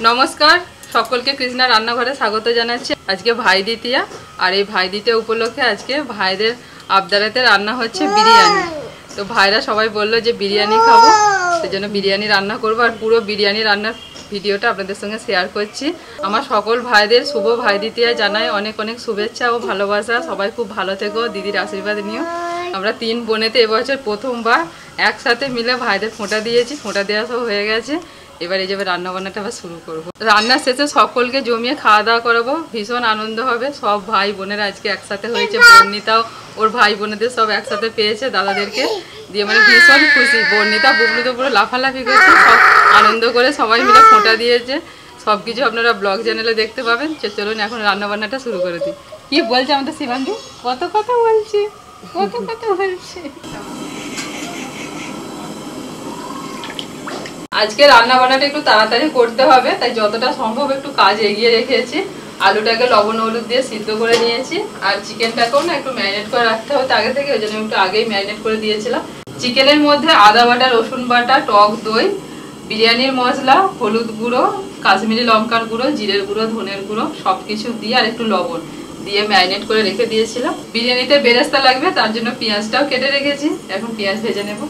नमस्कार सकलके कृष्णा रान्नाघरे स्वागत जानाচ্ছি। आज के भाई द्वितीया और ये भाई द्वितीया उपलक्षे आज के भाईदेर आबदारेते रान्ना होच्छे बिरियानी। तो भाईरा सबाई बोललो जे बिरियानी खाबो, सेजोन्नो बिरियानी रान्ना करबो और पुरो बिरियानी रान्नार ভিডিওটা আপনাদের সঙ্গে শেয়ার করছি। আমার সকল ভাইদের শুভ ভাই দ্বিতীয়া জানাই অনেক অনেক শুভেচ্ছা ও ভালোবাসা। সবাই খুব ভালো থেকো, দিদির আশীর্বাদ নিও। আমরা তিন বোনেতে এবছর প্রথমবার একসাথে মিলে ভাইদের ফোঁটা দিয়েছি, ফোঁটা দেওয়া সব হয়ে গেছে। এবার এই যে রান্না বান্নাটা আবার শুরু করবো। রান্নার শেষে সকলকে জমিয়ে খাওয়া দাওয়া করাবো, ভীষণ আনন্দ হবে। সব ভাই বোনেরা আজকে একসাথে হয়েছে, বর্ণিতাও ওর ভাই বোনেদের সব একসাথে পেয়েছে, দাদাদেরকে দিয়ে মানে ভীষণ খুশি। বর্ণিতা বুবলু তো পুরো লাফালাফি করছে, সব আনন্দ করে সবাই মিলে ফোঁটা দিয়েছে। সব কিছু আপনারা ব্লগ চ্যানেলে দেখতে পাবেন। চলুন এখন রান্না বান্নাটা শুরু করে দিই। কি বলছে আমাদের শিবাঙ্গী? কত কথা বলছি, কত কথা বলছি। আজকে রান্না বান্নাটা একটু তাড়াতাড়ি করতে হবে, তাই যতটা সম্ভব একটু কাজ এগিয়ে রেখেছি। আলুটাকে লবণ হলুদ দিয়ে সিদ্ধ করে নিয়েছি, আর চিকেনটাকেও না একটু ম্যারিনেট করে রাখতে হবে আগে থেকে, ওই জন্য একটু আগেই ম্যারিনেট করে দিয়েছিলাম। চিকেনের মধ্যে আদা বাটা, রসুন বাটা, টক দই, বিরিয়ানির মশলা, হলুদ গুঁড়ো, কাশ্মীরি লঙ্কার গুঁড়ো, জিরের গুঁড়ো, ধনের গুঁড়ো সব কিছু দিয়ে আর একটু লবণ দিয়ে ম্যারিনেট করে রেখে দিয়েছিলাম। বিরিয়ানিতে বেরেস্তা লাগবে, তার জন্য পেঁয়াজটাও কেটে রেখেছি। এখন পেঁয়াজ ভেজে নেব।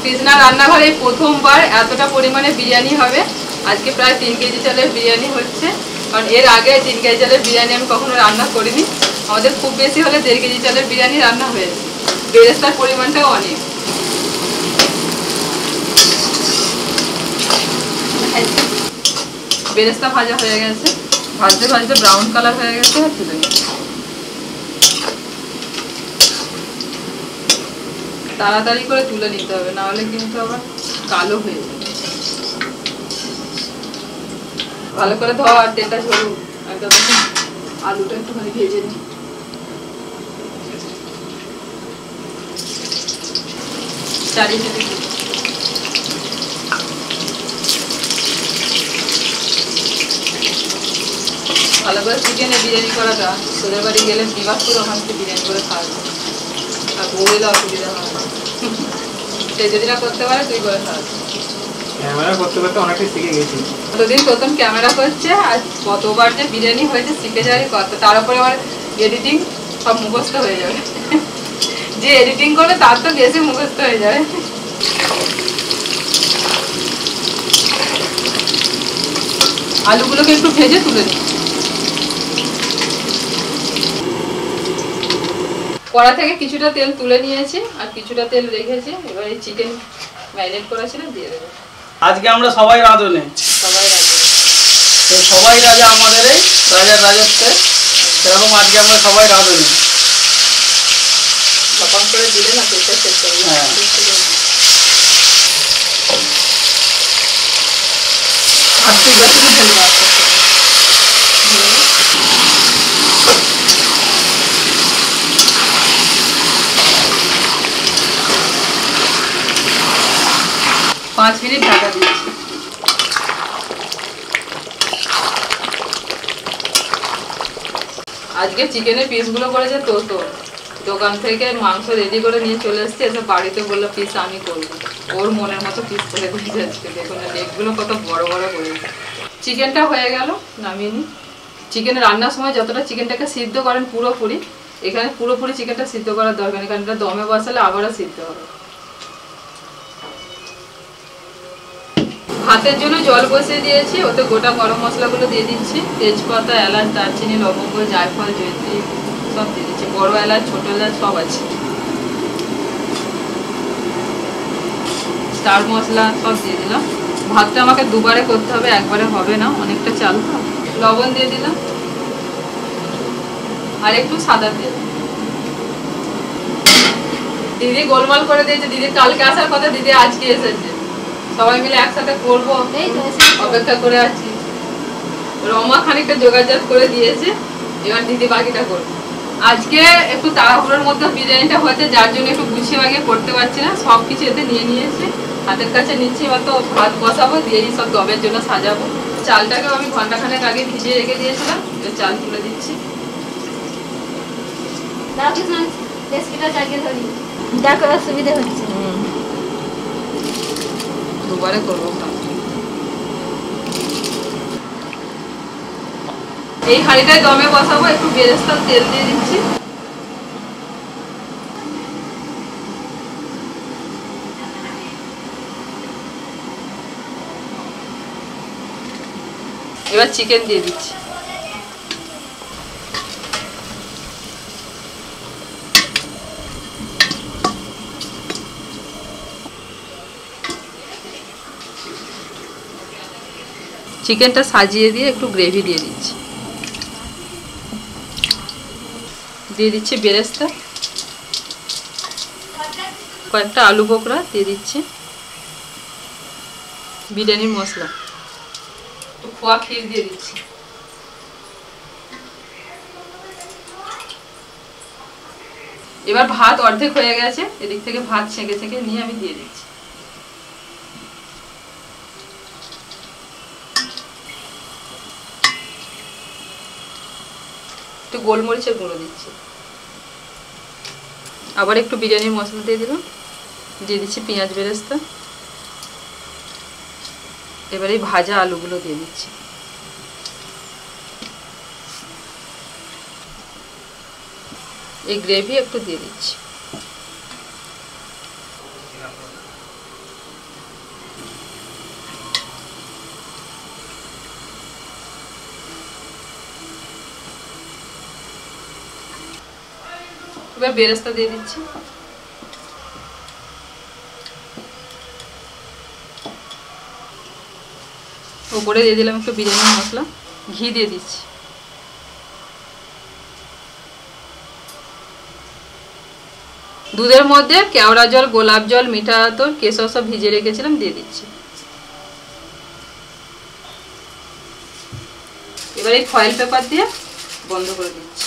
কৃষ্ণা রান্নাঘরে প্রথমবার এতটা পরিমাণে বিরিয়ানি হবে। আজকে প্রায় 3 কেজি চালের বিরিয়ানি হচ্ছে, কারণ এর আগে 3 কেজি চালের বিরিয়ানি আমি কখনো রান্না করিনি। আমাদের খুব বেশি হলে 1.5 কেজি চালের বিরিয়ানি রান্না হয়েছে। বেরেস্তার পরিমাণটাও অনেক। বেরেস্তা ভাজা হয়ে গেছে, ভাজতে ভাজতে ব্রাউন কালার হয়ে গেছে, তুলে নিচ্ছি। তাড়াতাড়ি করে তুলে নিতে হবে, না হলে কিন্তু আবার কালো হয়ে যাবে। ভালো করে ধোয়া আর তেলটা ঝরুক। আলুটা একটুখানি ভেজে নিই। চারিদিকে ভালো করে চিকেনে বিরিয়ানি করাটা তোদের বাড়ি গেলে বিবাদ করে ওখান থেকে বিরিয়ানি করে খাওয়া যায়, আর বউ এলে অসুবিধা হয়। সে যদি না করতে পারে তুই করে খাওয়া। ক্যামেরা করতে করতে অনেকটাই শিখে গেছি। কতদিন প্রথম ক্যামেরা করছে, আর কতবার যে বিরিয়ানি হয়েছে শিখে যাবে কত। তার উপরে আবার এডিটিং সব মুখস্থ হয়ে যাবে। যে এডিটিং করে তার তো বেশি মুখস্থ হয়ে যাবে। আলুগুলোকে একটু ভেজে তুলে দিই। কড়া থেকে কিছুটা তেল তুলে নিয়েছি আর কিছুটা তেল রেখেছি। এবার এই চিকেন ম্যারিনেট করা ছিল দিয়ে দেবো। আজকে আমরা সবাই রাঁধুনি, সবাই রাজা আমাদের এই রাজার রাজত্বে, সেরকম আজকে আমরা সবাই রাঁধুনি। লবণ করে দিলে না তেলটা শেষ করবে। আজকে বেশি ঢেলবো। পাঁচ মিনিট ঢাকা দিয়েছি। আজকে চিকেনের পিসগুলো করেছে তো দোকান থেকে মাংস রেডি করে নিয়ে চলে এসেছে, এসে বাড়িতে বললো পিস আমি করবো। ওর মনের মতো পিস করে দিয়েছে আজকে। দেখুন লেগগুলো কত বড় বড় করেছে। চিকেনটা হয়ে গেল, নামিয়ে নিই। চিকেন রান্নার সময় যতটা চিকেনটাকে সিদ্ধ করেন পুরোপুরি, এখানে পুরোপুরি চিকেনটা সিদ্ধ করার দরকার নেই, কারণ এটা দমে বসালে আবারও সিদ্ধ হবে। ভাতের জন্য জল বসিয়ে দিয়েছি, ওতে গোটা গরম মশলাগুলো দিয়ে দিচ্ছি। তেজপাতা, এলাচ, দারচিনি, লবঙ্গ, জায়ফল, জয়িত্রী সব দিয়ে দিচ্ছি। বড় এলাচ, ছোট এলাচ সব আছে। স্টার মশলা সব দিয়ে দিলাম। ভাতটা আমাকে দুবারে করতে হবে, একবারে হবে না, অনেকটা চাল। লবণ দিয়ে দিলাম আর একটু সাদা তেল। দিদি গোলমাল করে দিয়েছে। দিদি কালকে আসার কথা, দিদি আজকে এসেছে। সবাই মিলে একসাথে করবো, অপেক্ষা করে আছি। রমা খানিকটা যোগাযোগ করে দিয়েছে, এবার দিদি বাকিটা করবো। আজকে একটু তাড়াহুড়োর মধ্যে বিরিয়ানিটা হয়েছে, যার জন্য একটু গুছিয়ে বাগিয়ে করতে পারছি না। সব কিছু এতে নিয়ে নিয়েছি, হাতের কাছে নিচ্ছি। এবার তো ভাত বসাবো, দিয়েই সব দমের জন্য সাজাবো। চালটাকেও আমি ঘন্টাখানেক আগে ভিজিয়ে রেখে দিয়েছিলাম, চাল তুলে দিচ্ছি। দেখো সুবিধা হচ্ছে। দুবারে করবো। এই হাঁড়িটায় দমে বসাবো, একটু বেরেস্তার তেল দিয়ে দিচ্ছি। এবার চিকেন দিয়ে দিচ্ছি। চিকেনটা সাজিয়ে দিয়ে একটু গ্রেভি দিয়ে দিচ্ছি। দিয়ে দিচ্ছি বেরেস্তা, কয়েকটা আলু বোকরা দিয়ে দিচ্ছি, বিরিয়ানির মশলা, খোয়া ক্ষীর দিয়ে দিচ্ছি। এবার ভাত অর্ধেক হয়ে গেছে, এদিক থেকে ভাত ছেঁকে ছেঁকে নিয়ে আমি দিয়ে দিচ্ছি। একটু গোলমরিচের গুঁড়ো দিচ্ছি, আবার একটু বিরিয়ানির মশলা দিয়ে দিলাম, দিয়ে দিচ্ছি পেঁয়াজ বেরেস্তা। এবার এই ভাজা আলুগুলো দিয়ে দিচ্ছি। এই গ্রেভি একটু দিয়ে দিচ্ছি। এবার বেরেস্তা দিয়ে দিচ্ছি। উপরে দিয়ে দিলাম একটু বিরিয়ানির মশলা, ঘি দিয়ে দিচ্ছি। দুধের মধ্যে কেওড়া জল, গোলাপ জল, মিঠা আতর, কেশর সব ভিজিয়ে রেখেছিলাম, দিয়ে দিচ্ছি। এবার এই ফয়েল পেপার দিয়ে বন্ধ করে দিচ্ছি।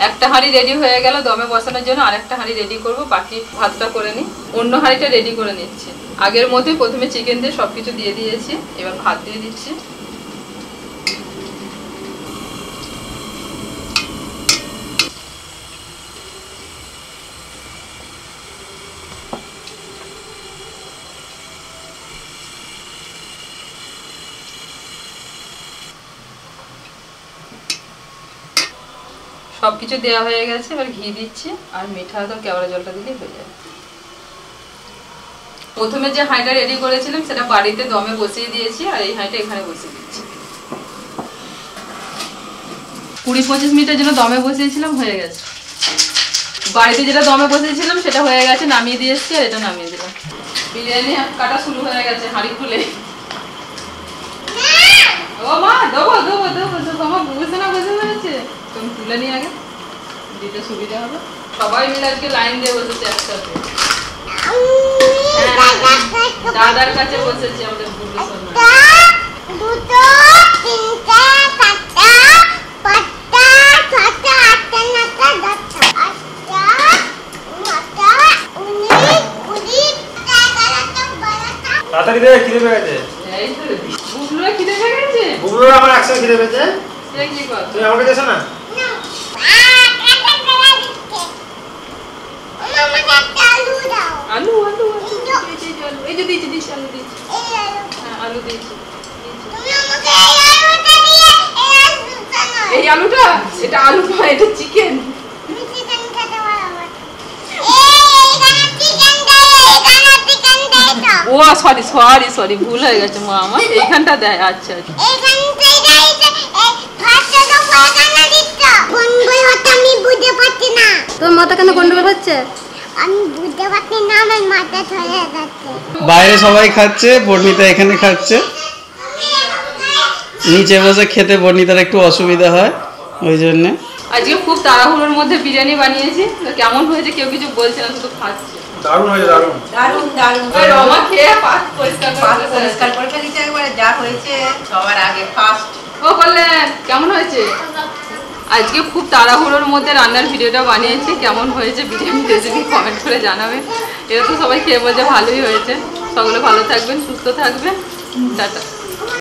একটা হাঁড়ি রেডি হয়ে গেল দমে বসানোর জন্য, আরেকটা হাঁড়ি রেডি করব, বাকি ভাতটা করে নিই। অন্য হাঁড়িটা রেডি করে নিচ্ছি। আগের মতোই প্রথমে চিকেন দিয়ে সবকিছু দিয়ে দিয়েছি, এবার ভাত দিয়ে দিচ্ছি। সবকিছু দেওয়া হয়ে গেছে, এবার ঘি দিচ্ছি আর মিঠা আতর কেওড়া জলটা দিলেই হয়ে যাবে। প্রথমে যে হাঁড়িটা রেডি করেছিলাম সেটা বাড়িতে দমে বসিয়ে দিয়েছি, আর এই হাঁড়িটা এখানে বসিয়ে দিচ্ছি। 20-25 মিনিটের জন্য দমে বসিয়েছিলাম, হয়ে গেছে। বাড়িতে যেটা দমে বসিয়েছিলাম সেটা হয়ে গেছে, নামিয়ে দিয়ে এসেছি, আর এটা নামিয়ে দিলাম। বিরিয়ানি কাটা শুরু হয়ে গেছে হাঁড়ি খুলে। ও মা, দেবো দেবো দেবো দেবো, আমার বসে না বসে হয়েছে, তুমি তুলে নিয়ে আগে দিতে সুবিধা হবে। সবাই মিলে আজকে লাইন দিয়ে বসেছে একসাথে। দাদার কাছে বসেছি আমাদের বুড়ো সোনা। তাড়াতাড়ি দে, খিদে পেয়ে গেছে। এই তো বুবলুরা খিদে পেয়ে গেছে। বুবলুরা আমার একসাথে খিদে পেয়েছে। সে কি কথা? তুই আমাকে দেছ না? আলু আলু এই যে দিয়েছি দিয়েছি, আলু দিয়েছি। হ্যাঁ আলু দিয়েছি। এই আলুটা, এটা আলু নয়, এটা চিকেন। ও সরি সরি সরি, ভুল হয়ে গেছে মা আমার, এইখানটা দেয়। আচ্ছা আচ্ছা, তোর মাথা কেন গন্ডগোল হচ্ছে? আমি বুঝতে পারছি না, আমার মাথা ধরে যাচ্ছে। বাইরে সবাই খাচ্ছে, বর্ণিতা এখানে খাচ্ছে। নিচে বসে খেতে বর্ণিতার একটু অসুবিধা হয়, ওই জন্যে। আজকে খুব তাড়াহুড়োর মধ্যে বিরিয়ানি বানিয়েছি। তো কেমন হয়েছে কেউ কিছু বলছে না, শুধু খাচ্ছে। দারুণ হয়েছে, দারুণ দারুণ দারুণ। ওই রমা খেয়ে পাত পরিষ্কার করে পাত বসে পরিষ্কার আছে। করে ফেলেছে একবারে, যা হয়েছে সবার আগে ফার্স্ট। ও বললেন কেমন হয়েছে? আজকে খুব তাড়াহুড়োর মধ্যে রান্নার ভিডিওটা বানিয়েছি। কেমন হয়েছে বিরিয়ানি রেসিপি কমেন্ট করে জানাবেন। এটা তো সবাই খেয়ে বলছে ভালোই হয়েছে। সকলে ভালো থাকবেন, সুস্থ থাকবেন, টাটা।